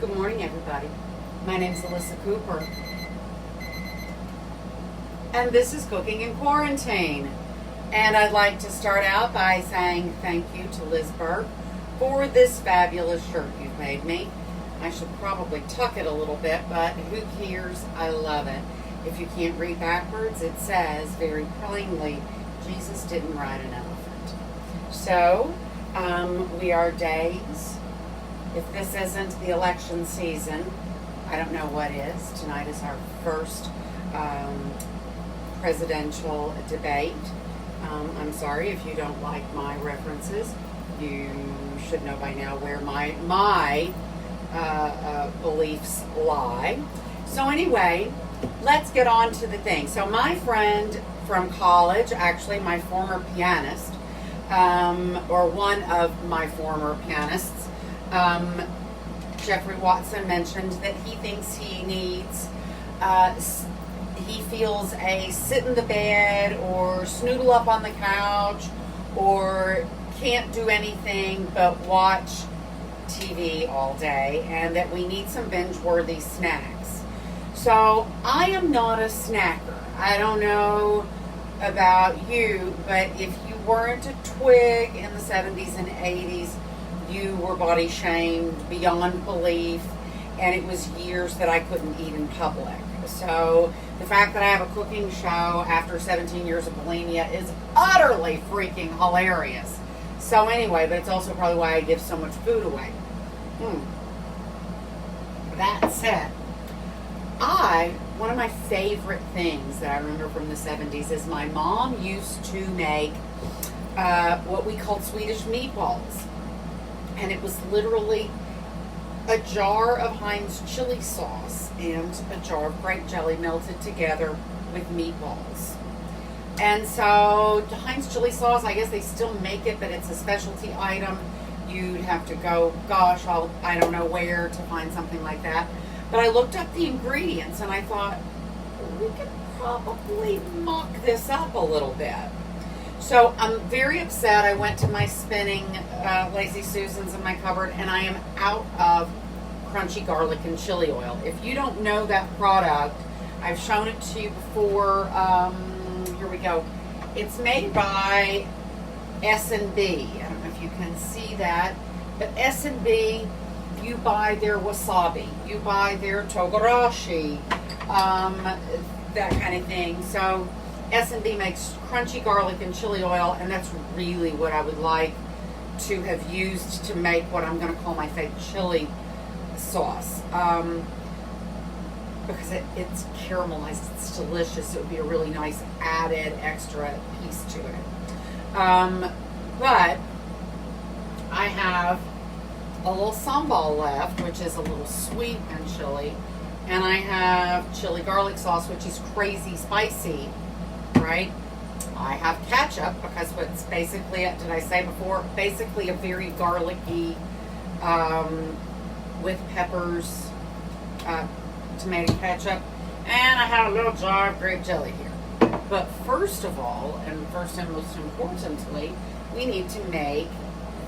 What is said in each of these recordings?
Good morning, everybody. My name's Alyssa Cooper, and this is Cooking in Quarantine. And I'd like to start out by saying thank you to Liz Burke for this fabulous shirt you've made me. I should probably tuck it a little bit, but who cares? I love it. If you can't read backwards, it says very plainly, Jesus didn't ride an elephant. So, we are days. If this isn't the election season, I don't know what is. Tonight is our first presidential debate. I'm sorry if you don't like my references. You should know by now where my beliefs lie. So anyway, let's get on to the thing. So my friend from college, actually my former pianist, or one of my former pianists, Jeffrey Watson, mentioned that he thinks he needs, he feels a sit in the bed or snoodle up on the couch or can't do anything but watch TV all day, and that we need some binge-worthy snacks. So I am not a snacker. I don't know about you, but if you weren't a twig in the 70s and 80s, you were body shamed beyond belief, and it was years that I couldn't eat in public. So the fact that I have a cooking show after 17 years of bulimia is utterly freaking hilarious. So anyway, but it's also probably why I give so much food away. That said, one of my favorite things that I remember from the 70s is my mom used to make what we called Swedish meatballs. And it was literally a jar of Heinz chili sauce and a jar of grape jelly melted together with meatballs. And so the Heinz chili sauce, I guess they still make it, but it's a specialty item. You'd have to go, gosh, I don't know where to find something like that. But I looked up the ingredients and I thought, we could probably muck this up a little bit. So I'm very upset. I went to my spinning Lazy Susans in my cupboard, and I am out of crunchy garlic and chili oil. If you don't know that product, I've shown it to you before. Here we go. It's made by S&B. I don't know if you can see that, but S&B, you buy their wasabi, you buy their togarashi, that kind of thing. So S&B makes crunchy garlic and chili oil, and that's really what I would like to have used to make what I'm going to call my fake chili sauce. Because it's caramelized, it's delicious. It would be a really nice added extra piece to it. But I have a little sambal left, which is a little sweet and chili, and I have chili garlic sauce, which is crazy spicy, right? I have ketchup, because what's basically, did I say before, basically a very garlicky, with peppers, tomato ketchup, and I have a little jar of grape jelly here. But first of all, and first and most importantly, we need to make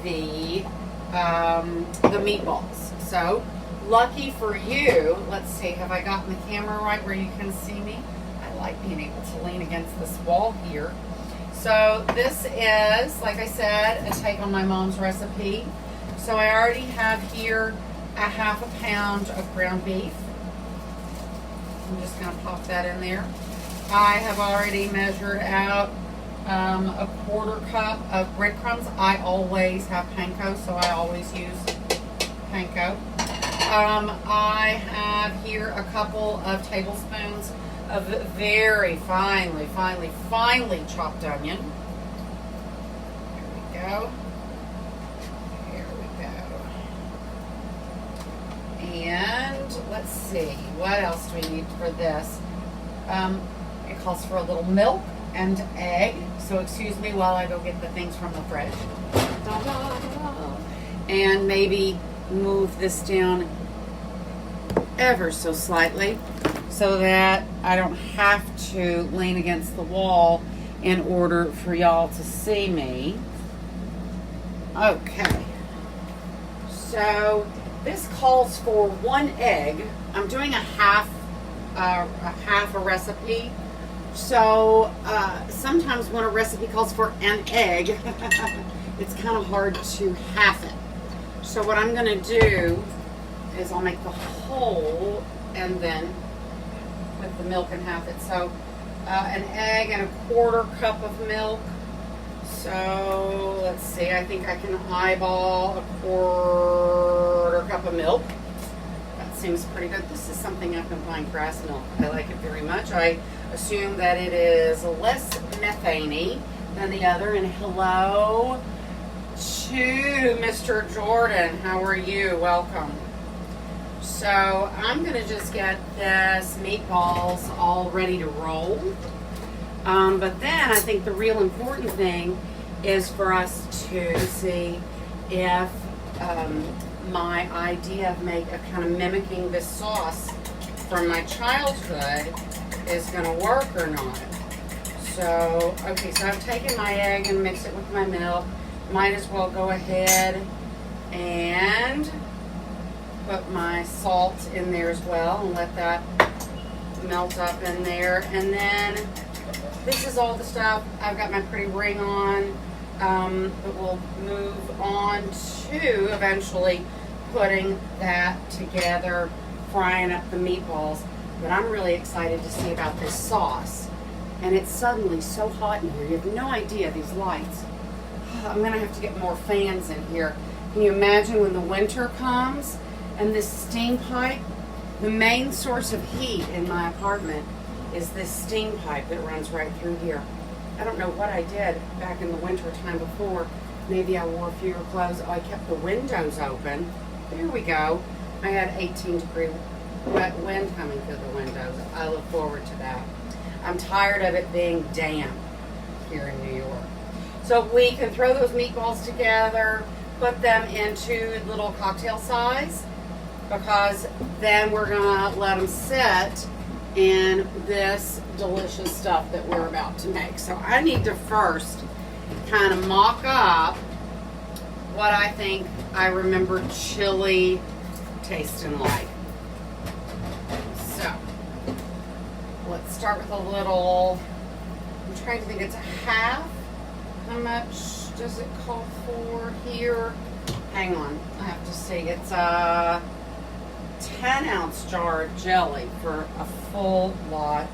the meatballs. So, lucky for you, let's see, have I gotten the camera right where you can see me? I like being able to lean against this wall here. So this is, like I said, a take on my mom's recipe. So I already have here a ½ pound of ground beef. I'm just going to pop that in there. I have already measured out a ¼ cup of breadcrumbs. I always have panko, so I always use panko. I have here a couple of tablespoons of very finely chopped onion. There we go. Here we go. And let's see, what else do we need for this? It calls for a little milk and egg. So excuse me while I go get the things from the fridge. And maybe move this down ever so slightly so that I don't have to lean against the wall in order for y'all to see me. Okay. So This calls for 1 egg. I'm doing a half a recipe. So sometimes when a recipe calls for an egg, it's kind of hard to half it. So what I'm going to do is I'll make the whole and then with the milk and half it. So an egg and a 1/4 cup of milk. So let's see, I think I can eyeball a 1/4 cup of milk. That seems pretty good. This is something I've been buying, grass milk. I like it very much. I assume that it is less methane-y than the other. And hello to Mr. Jordan. How are you? Welcome. So I'm going to just get this meatballs all ready to roll. But then I think the real important thing is for us to see if my idea of kind of mimicking this sauce from my childhood is going to work or not. So, okay, so I've taken my egg and mixed it with my milk. Might as well go ahead and put my salt in there as well and let that melt up in there. And then this is all the stuff. I've got my pretty ring on, but we'll move on to eventually putting that together, frying up the meatballs. But I'm really excited to see about this sauce. And it's suddenly so hot in here. You have no idea, these lights. I'm going to have to get more fans in here. Can you imagine when the winter comes and this steam pipe? The main source of heat in my apartment is this steam pipe that runs right through here. I don't know what I did back in the winter time before. Maybe I wore fewer clothes. Oh, I kept the windows open. There we go. I had 18-degree wet wind coming through the windows. I look forward to that. I'm tired of it being damp here in New York. So we can throw those meatballs together, put them into little cocktail size, because then we're gonna let them sit in this delicious stuff that we're about to make. So I need to first kind of mock up what I think I remember chili tasting like. So let's start with a little, I'm trying to think, it's a half. How much does it call for here? Hang on, I have to see. It's a 10-ounce jar of jelly for a full lot.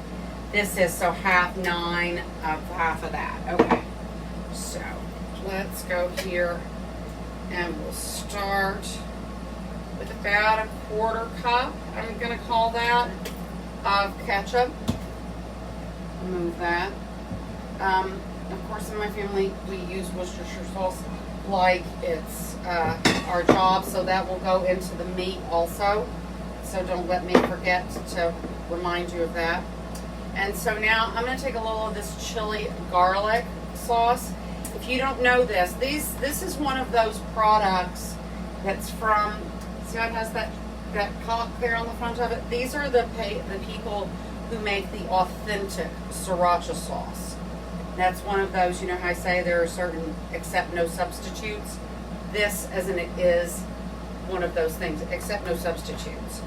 This is so half 9 of half of that. Okay, so let's go here and we'll start with about a 1/4 cup, I'm going to call that, of ketchup. Move that. Of course, in my family, we use Worcestershire sauce like it's our job, so that will go into the meat also. So don't let me forget to remind you of that. And so now I'm going to take a little of this chili garlic sauce. If you don't know this, this is one of those products that's from, see how it has that cock there on the front of it? These are the people who make the authentic sriracha sauce. That's one of those, you know how I say there are certain accept no substitutes? This, as in it is one of those things, accept no substitutes.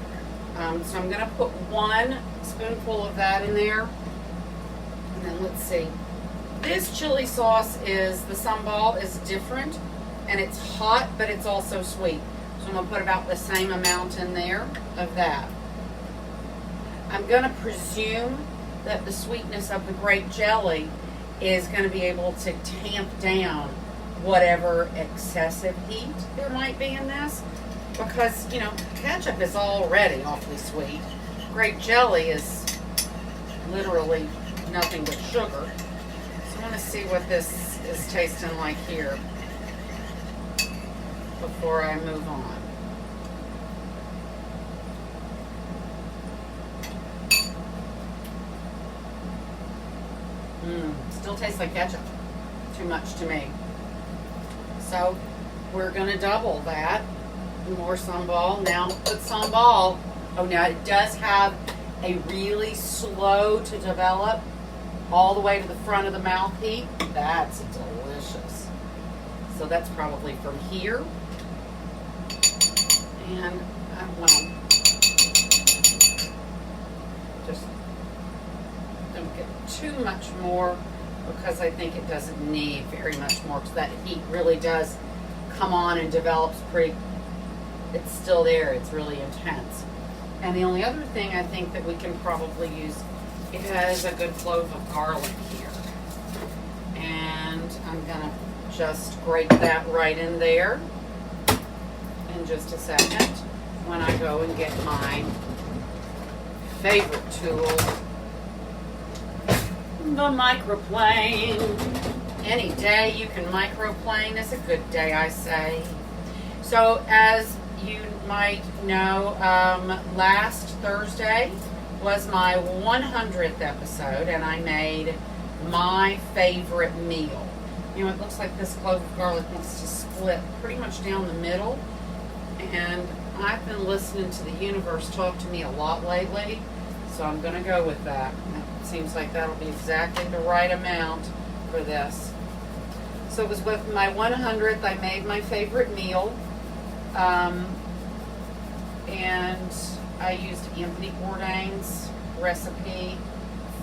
So I'm going to put 1 spoonful of that in there. And then let's see. This chili sauce is, the sambal is different. And it's hot, but it's also sweet. So I'm going to put about the same amount in there of that. I'm going to presume that the sweetness of the grape jelly is going to be able to tamp down whatever excessive heat there might be in this, because, you know, ketchup is already awfully sweet. Grape jelly is literally nothing but sugar. So I want to see what this is tasting like here before I move on. Still tastes like ketchup. Too much to me. So we're going to double that. More sambal. Now put sambal. Oh, now it does have a really slow to develop all the way to the front of the mouth heat. That's delicious. So that's probably from here. And well, just don't get too much more because I think it doesn't need very much more because that heat really does come on and develops pretty, it's still there, it's really intense. And the only other thing I think that we can probably use is a good clove of garlic here. And I'm gonna just grate that right in there in just a second when I go and get my favorite tool, the microplane. Any day you can microplane is a good day, I say. So as you might know, last Thursday was my 100th episode, and I made my favorite meal. You know, it looks like this clove of garlic wants to split pretty much down the middle, and I've been listening to the universe talk to me a lot lately, so I'm going to go with that. It seems like that'll be exactly the right amount for this. So it was with my 100th, I made my favorite meal, and I used Anthony Bourdain's recipe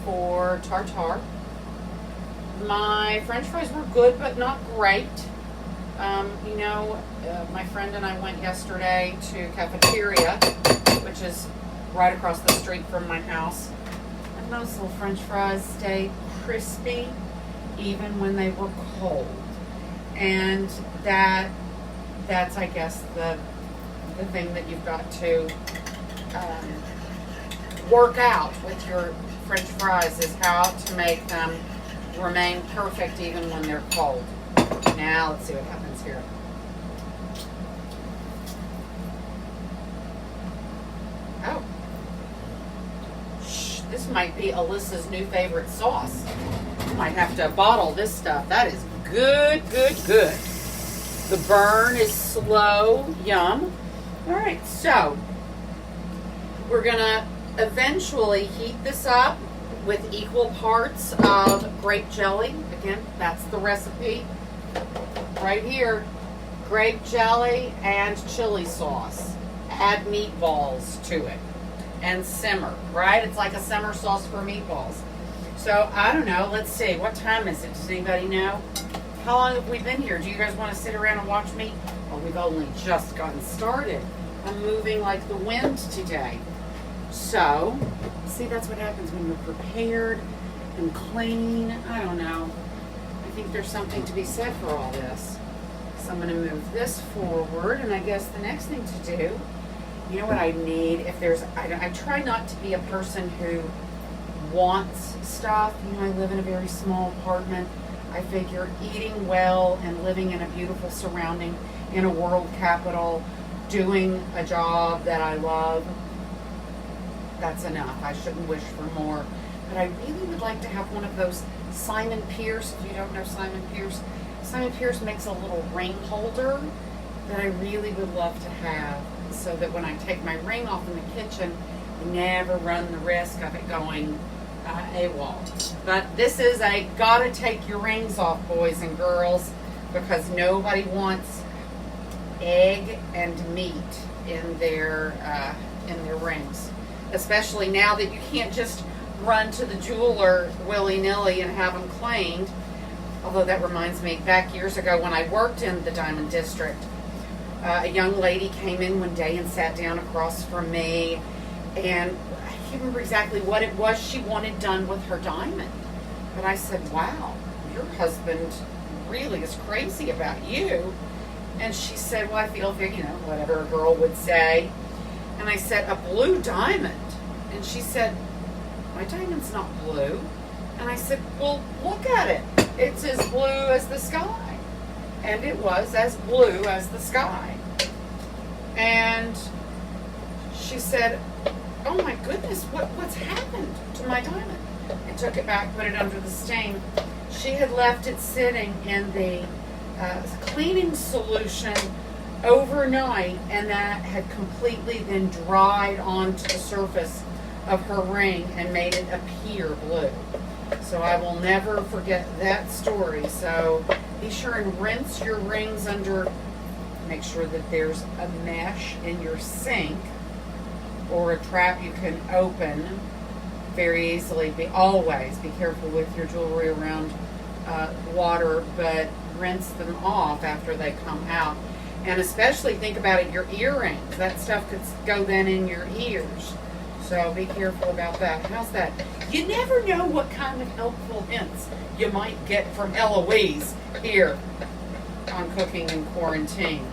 for tartare. My French fries were good, but not great. My friend and I went yesterday to Cafeteria, which is right across the street from my house. And those little French fries stayed crispy even when they were cold. And that's, I guess, the thing that you've got to work out with your French fries is how to make them remain perfect even when they're cold. Now let's see what happens here. Oh, this might be Alyssa's new favorite sauce. I might have to bottle this stuff. That is good, good, good. The burn is slow. Yum. All right, so we're gonna eventually heat this up with equal parts of grape jelly. Again, that's the recipe right here. Grape jelly and chili sauce. Add meatballs to it and simmer, right? It's like a simmer sauce for meatballs. So, I don't know. Let's see. What time is it? Does anybody know? How long have we been here? Do you guys want to sit around and watch me? Well, we've only just gotten started. I'm moving like the wind today. So, see, that's what happens when you're prepared and clean. I don't know. I think there's something to be said for all this. So I'm going to move this forward, and I guess the next thing to do, you know what I need? If there's, I try not to be a person who wants stuff. You know, I live in a very small apartment. I figure eating well and living in a beautiful surrounding in a world capital, doing a job that I love, that's enough. I shouldn't wish for more. But I really would like to have one of those Simon Pierce. If you don't know Simon Pierce makes a little ring holder that I really would love to have, so that when I take my ring off in the kitchen, I never run the risk of it going AWOL. But this is a gotta take your rings off, boys and girls, because nobody wants egg and meat in their rings. Especially now that you can't just run to the jeweler willy-nilly and have them cleaned. Although that reminds me, back years ago when I worked in the Diamond District, a young lady came in one day and sat down across from me, and I can't remember exactly what it was she wanted done with her diamond. But I said, wow, your husband really is crazy about you. And she said, well, I feel, whatever a girl would say. And I said, a blue diamond? And she said, my diamond's not blue. And I said, well, look at it. It's as blue as the sky. And it was as blue as the sky. And she said, oh my goodness, what's happened to my diamond? I took it back, put it under the stain. She had left it sitting in the cleaning solution overnight, and that had completely then dried onto the surface of her ring and made it appear blue. So I will never forget that story. So be sure and rinse your rings under Make sure that there's a mesh in your sink or a trap you can open very easily. Always be careful with your jewelry around water, but rinse them off after they come out. And especially think about it, your earrings. That stuff could go then in your ears. So be careful about that. How's that? You never know what kind of helpful hints you might get from Eloise here on Cooking in Quarantine.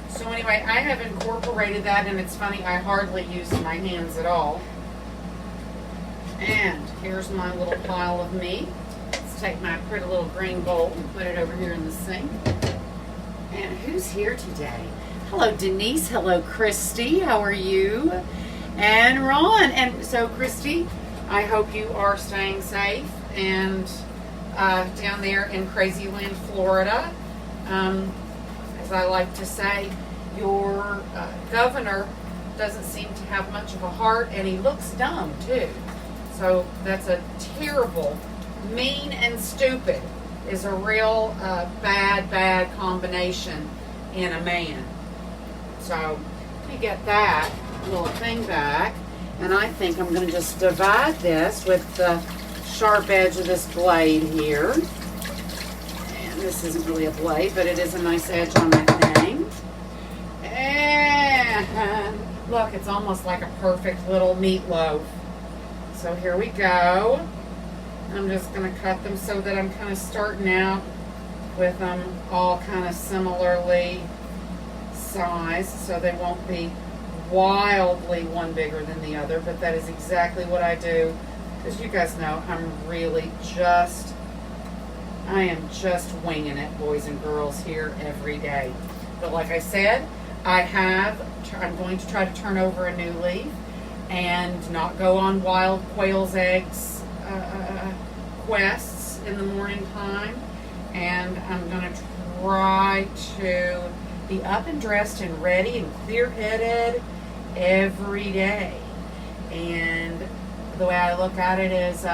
So anyway, I have incorporated that, and it's funny, I hardly use my hands at all. And here's my little pile of meat. Let's take my pretty little green bowl and put it over here in the sink. And who's here today? Hello, Denise. Hello, Christy. How are you? And Ron. And so, Christy, I hope you are staying safe and down there in Crazyland, Florida. As I like to say, your governor doesn't seem to have much of a heart, and he looks dumb, too. So that's a terrible, mean and stupid is a real bad combination in a man. So let me get that little thing back, and I think I'm going to just divide this with the sharp edge of this blade here. And this isn't really a blade, but it is a nice edge on my thing. And look, it's almost like a perfect little meatloaf. So here we go. I'm just going to cut them so that I'm kind of starting out with them all kind of similarly sized, so they won't be wildly one bigger than the other, but that is exactly what I do, because you guys know I am just winging it, boys and girls, here every day. But like I said, I'm going to try to turn over a new leaf and not go on wild quail's eggs quests in the morning time, and I'm going to try to be up and dressed and ready and clear-headed every day. And the way I look at it is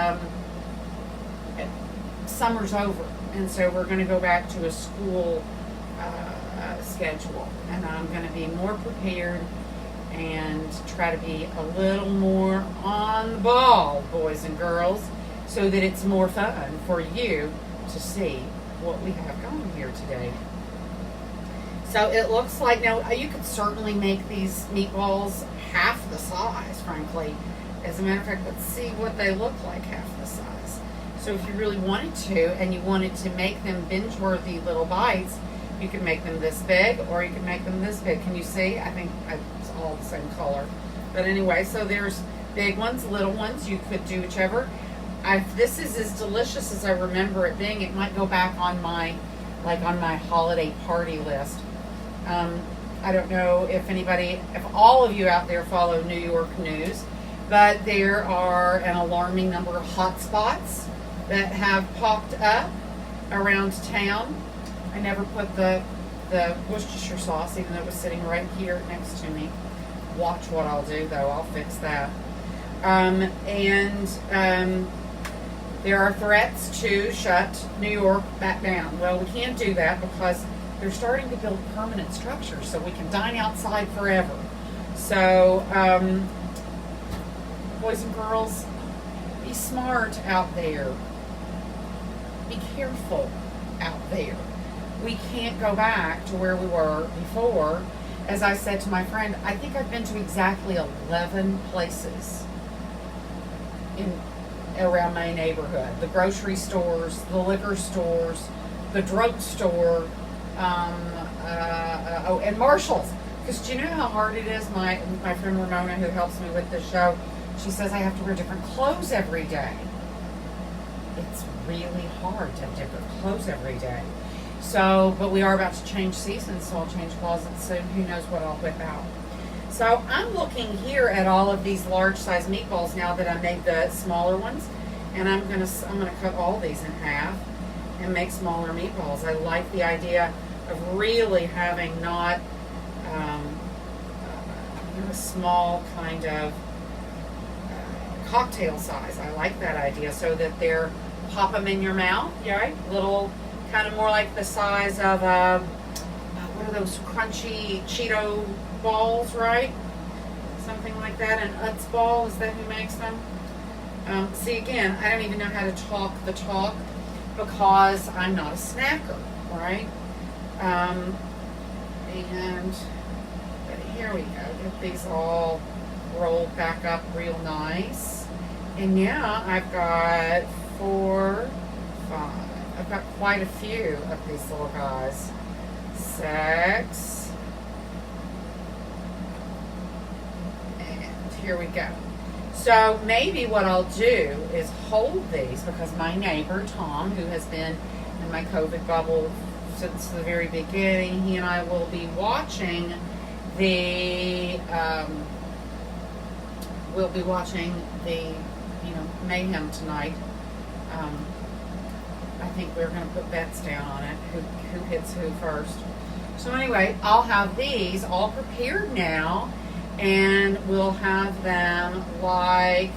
summer's over, and so we're going to go back to a school schedule, and I'm going to be more prepared and try to be a little more on the ball, boys and girls, so that it's more fun for you to see what we have going here today. So it looks like, now you could certainly make these meatballs half the size, frankly. As a matter of fact, let's see what they look like half the size. So if you really wanted to, and you wanted to make them binge-worthy little bites, you could make them this big, or you could make them this big. Can you see? I think it's all the same color. But anyway, so there's big ones, little ones. You could do whichever. If this is as delicious as I remember it being, it might go back on my holiday party list. I don't know if all of you out there follow New York news, but there are an alarming number of hot spots that have popped up around town. I never put the Worcestershire sauce, even though it was sitting right here next to me. Watch what I'll do, though. I'll fix that. There are threats to shut New York back down. Well, we can't do that because they're starting to build permanent structures so we can dine outside forever. So, boys and girls, be smart out there. Be careful out there. We can't go back to where we were before. As I said to my friend, I think I've been to exactly 11 places around my neighborhood. The grocery stores, the liquor stores, the drugstore, and Marshall's. Because do you know how hard it is? My friend Ramona, who helps me with this show, she says I have to wear different clothes every day. It's really hard to have different clothes every day. So, but we are about to change seasons, so I'll change closets soon. Who knows what I'll whip out. So I'm looking here at all of these large size meatballs now that I made the smaller ones, and I'm gonna cut all these in half and make smaller meatballs. I like the idea of really having not a small kind of cocktail size. I like that idea, so that they're pop them in your mouth, right? Little, kind of more like the size of what are those crunchy Cheeto balls, right? Something like that. An Utz ball, is that who makes them? See, again, I don't even know how to talk the talk because I'm not a snacker, right? And but here we go. Get these all rolled back up real nice. And now I've got 4, 5. I've got quite a few of these little guys. 6. And here we go. So maybe what I'll do is hold these because my neighbor, Tom, who has been in my COVID bubble since the very beginning, he and I will be watching the, mayhem tonight. I think we're going to put bets down on it, who hits who first. So anyway, I'll have these all prepared now. And we'll have them like,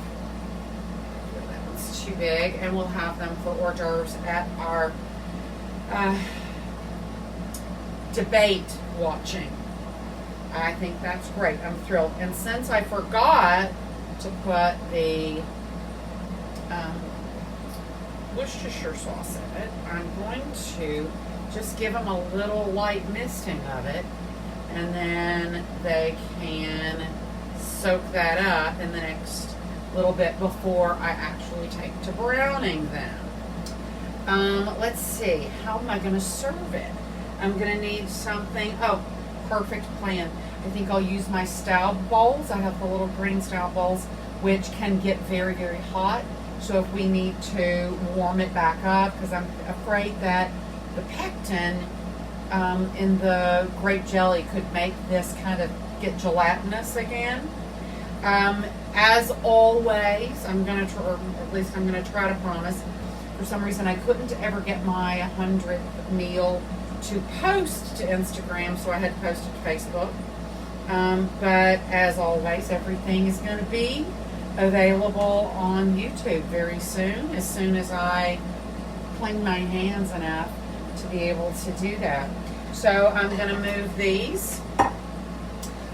that one's too big, and we'll have them for hors d'oeuvres at our debate watching. I think that's great. I'm thrilled. And since I forgot to put the Worcestershire sauce in it, I'm going to just give them a little light misting of it. And then they can soak that up in the next little bit before I actually take to browning them. Let's see, how am I going to serve it? I'm going to need something, perfect plan. I think I'll use my stout bowls. I have the little green stout bowls, which can get very, very hot. So if we need to warm it back up, because I'm afraid that the pectin in the grape jelly could make this kind of get gelatinous again. As always, I'm going to, or at least I'm going to try to promise. For some reason, I couldn't ever get my 100th meal to post to Instagram, so I had to post it to Facebook. But as always, everything is going to be available on YouTube very soon as I clean my hands enough to be able to do that. So I'm going to move these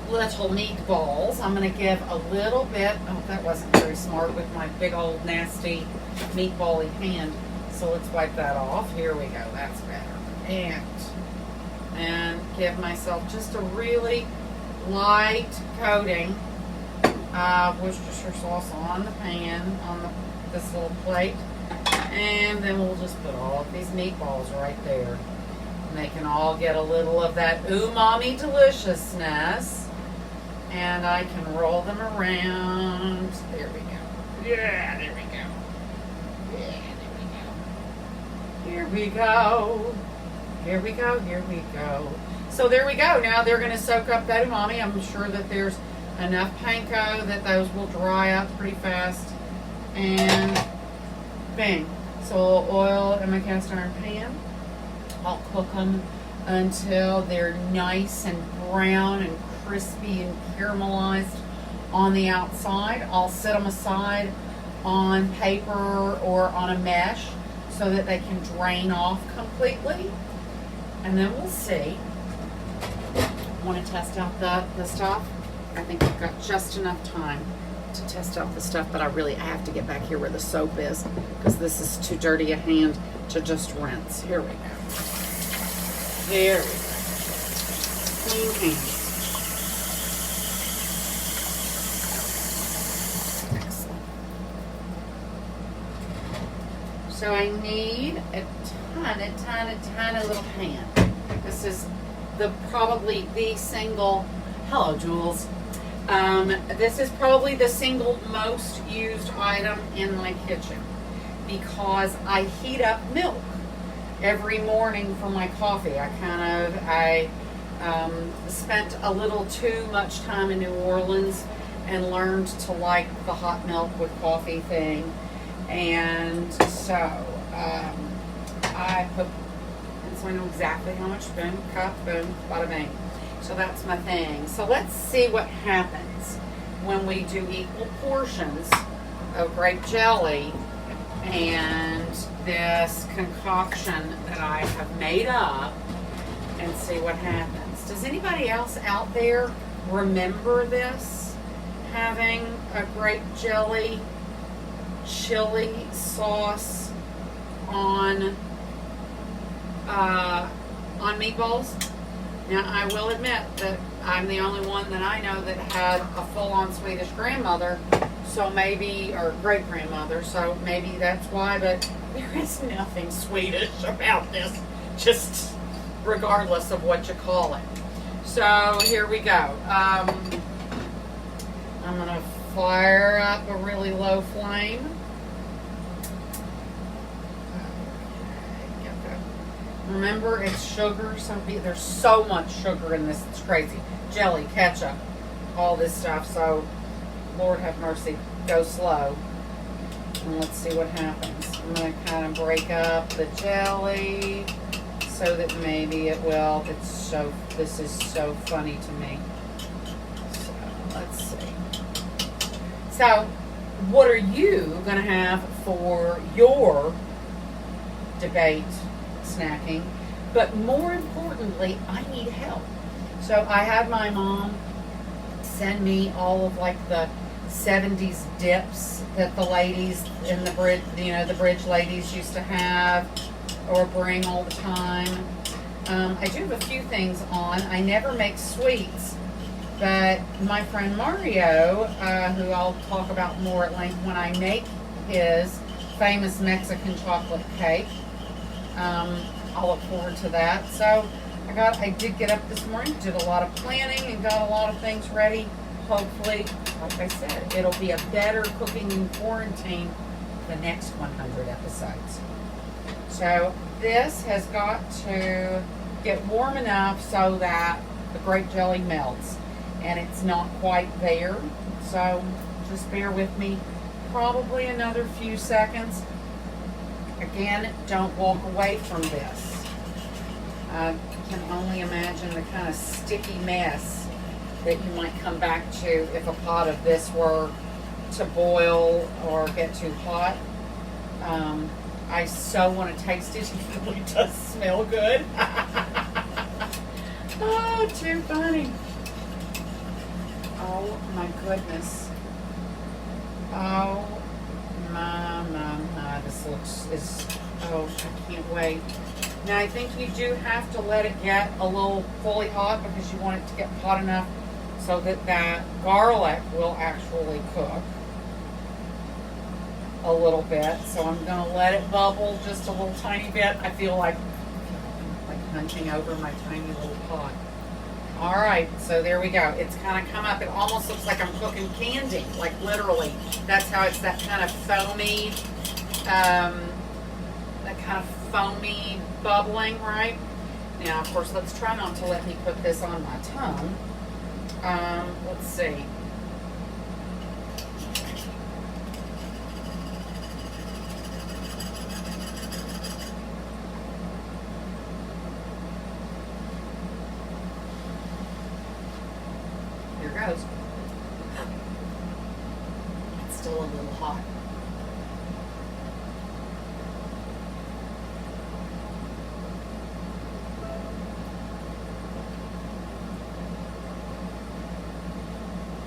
little meatballs. I'm going to give a little bit, that wasn't very smart with my big old nasty meatball-y hand. So let's wipe that off. Here we go, that's better. And give myself just a really light coating of Worcestershire sauce on the pan, on this little plate. And then we'll just put all of these meatballs right there. And they can all get a little of that umami deliciousness. And I can roll them around. There we go. Yeah, there we go. Yeah, there we go. Here we go. Here we go, here we go. So there we go. Now they're going to soak up that umami. I'm sure that there's enough panko that those will dry up pretty fast. And bang. So oil in my cast iron pan. I'll cook them until they're nice and brown and crispy and caramelized on the outside. I'll set them aside on paper or on a mesh so that they can drain off completely. And then we'll see. I want to test out the stuff. I think I've got just enough time to test out the stuff, but I have to get back here where the soap is because this is too dirty a hand to just rinse. Here we go. There we go. Clean hands. Excellent. So I need a tiny little pan. This is probably the single, hello Jules. This is probably the single most used item in my kitchen because I heat up milk every morning for my coffee. I spent a little too much time in New Orleans and learned to like the hot milk with coffee thing. And so I put, and so I know exactly how much, boom, cup, boom, bada bang. So that's my thing. So let's see what happens when we do equal portions of grape jelly and this concoction that I have made up. and see what happens. Does anybody else out there remember this? Having a grape jelly chili sauce on meatballs? Now, I will admit that I'm the only one that I know that had a full-on Swedish grandmother, so maybe, or great grandmother, so maybe that's why, but there is nothing Swedish about this, just regardless of what you call it. So here we go. I'm gonna fire up a really low flame. Remember, it's sugar. There's so much sugar in this. It's crazy. Jelly, ketchup, all this stuff. So, Lord have mercy. Go slow. And let's see what happens. I'm going to kind of break up the jelly so that maybe it will. This is so funny to me. So, let's see. So, what are you going to have for your debate snacking? But more importantly, I need help. So I had my mom send me all of like the 70s dips that the ladies in the bridge, the bridge ladies used to have or bring all the time. I do have a few things on. I never make sweets, but my friend Mario, who I'll talk about more at length when I make his famous Mexican chocolate cake, I'll look forward to that. So I did get up this morning, did a lot of planning, and got a lot of things ready. Hopefully, like I said, it'll be a better cooking in quarantine the next 100 episodes. So this has got to get warm enough so that the grape jelly melts, and it's not quite there. So just bear with me. Probably another few seconds. Again, don't walk away from this. I can only imagine the kind of sticky mess that you might come back to if a pot of this were to boil or get too hot. I so want to taste it. It really does smell good. Oh, too funny. Oh my goodness. Oh my. This I can't wait. Now I think you do have to let it get a little fully hot because you want it to get hot enough so that that garlic will actually cook a little bit. So I'm going to let it bubble just a little tiny bit. I feel like hunching over my tiny little pot. All right, so there we go. It's kind of come up. It almost looks like I'm cooking candy, like literally. That's how it's that kind of foamy, bubbling, right? Now, of course, let's try not to let me put this on my tongue. Let's see. Here goes. It's still a little hot.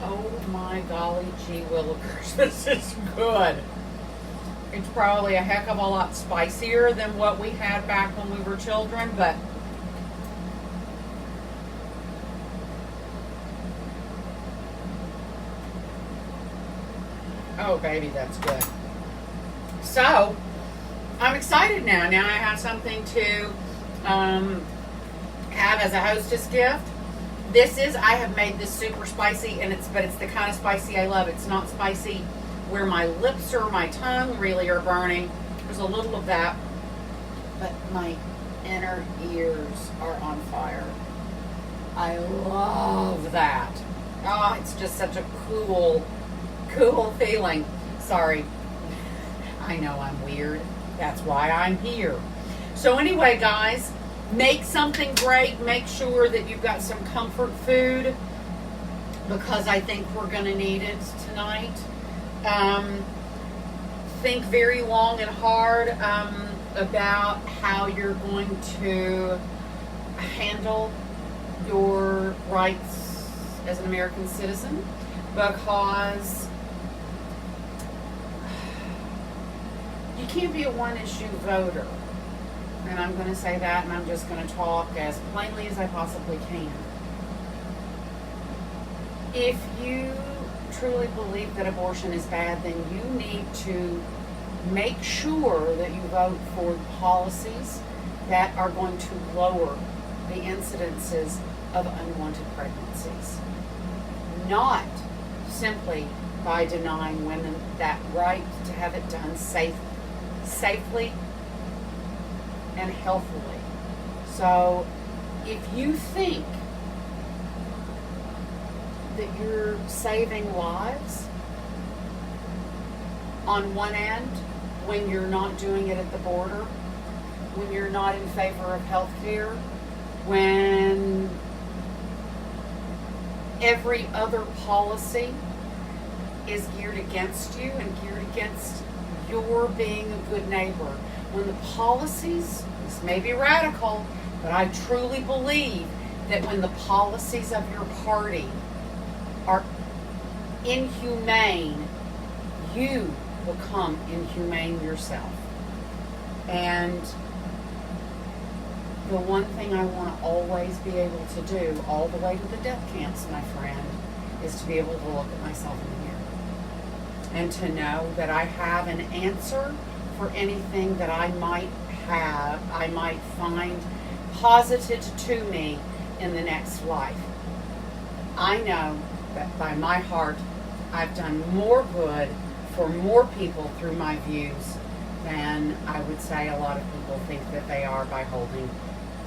Oh my golly gee willikers, this is good. It's probably a heck of a lot spicier than what we had back when we were children, but oh baby, that's good. So, I'm excited now. Now I have something to have as a hostess gift. I have made this super spicy, but it's the kind of spicy I love. It's not spicy where my lips or my tongue really are burning. There's a little of that, but my inner ears are on fire. I love that. Oh, it's just such a cool feeling. Sorry. I know I'm weird. That's why I'm here. So anyway, guys, make something great. Make sure that you've got some comfort food because I think we're going to need it tonight. Think very long and hard about how you're going to handle your rights as an American citizen, because you can't be a one-issue voter. And I'm going to say that, and I'm just going to talk as plainly as I possibly can. If you truly believe that abortion is bad, then you need to make sure that you vote for policies that are going to lower the incidences of unwanted pregnancies. Not simply by denying women that right to have it done safely and healthily. So if you think that you're saving lives on one end when you're not doing it at the border, when you're not in favor of health care, when every other policy is geared against you and geared against your being a good neighbor, when the policies, this may be radical, but I truly believe that when the policies of your party are inhumane, you become inhumane yourself. And the one thing I want to always be able to do, all the way to the death camps, my friend, is to be able to look at myself in the mirror and to know that I have an answer for anything that I might find posited to me in the next life. I know that by my heart, I've done more good for more people through my views than I would say a lot of people think that they are by holding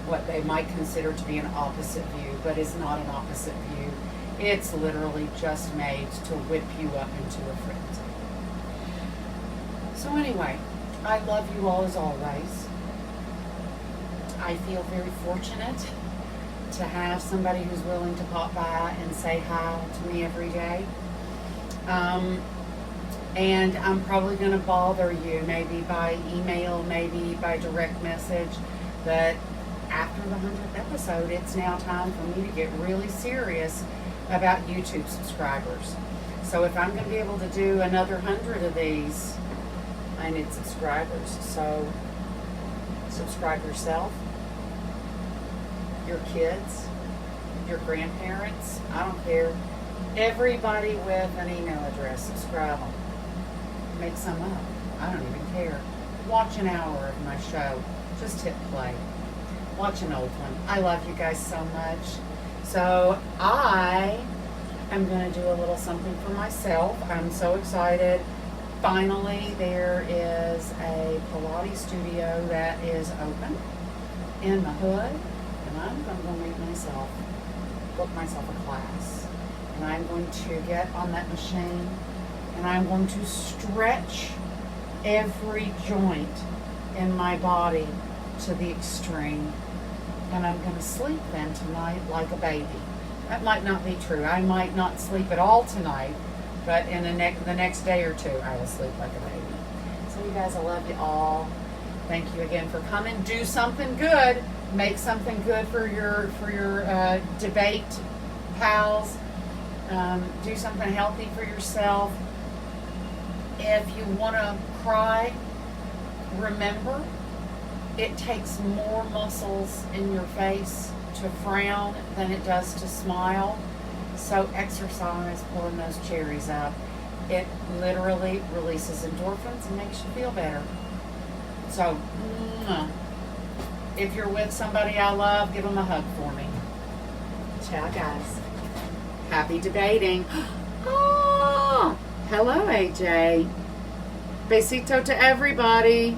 what they might consider to be an opposite view, but is not an opposite view. It's literally just made to whip you up into a frenzy. So anyway, I love you all as always. I feel very fortunate to have somebody who's willing to pop by and say hi to me every day. And I'm probably going to bother you, maybe by email, maybe by direct message, but after the 100th episode, it's now time for me to get really serious about YouTube subscribers. So if I'm going to be able to do another 100 of these, I need subscribers. So subscribe yourself, your kids, your grandparents, I don't care. Everybody with an email address, subscribe them. Make some up. I don't even care. Watch an hour of my show. Just hit play. Watch an old one. I love you guys so much. So I am going to do a little something for myself. I'm so excited. Finally, there is a Pilates studio that is open in the hood, and I'm going to go meet myself, book myself a class, and I'm going to get on that machine, and I'm going to stretch every joint in my body to the extreme, and I'm going to sleep then tonight like a baby. That might not be true. I might not sleep at all tonight, but in the next day or two, I will sleep like a baby. So you guys, I love you all. Thank you again for coming. Do something good. Make something good for your debate pals. Do something healthy for yourself. If you want to cry, remember, it takes more muscles in your face to frown than it does to smile. So exercise, pulling those cherries up. It literally releases endorphins and makes you feel better. So, if you're with somebody I love, give them a hug for me. Ciao, guys. Happy debating. Oh, hello, AJ. Besito to everybody.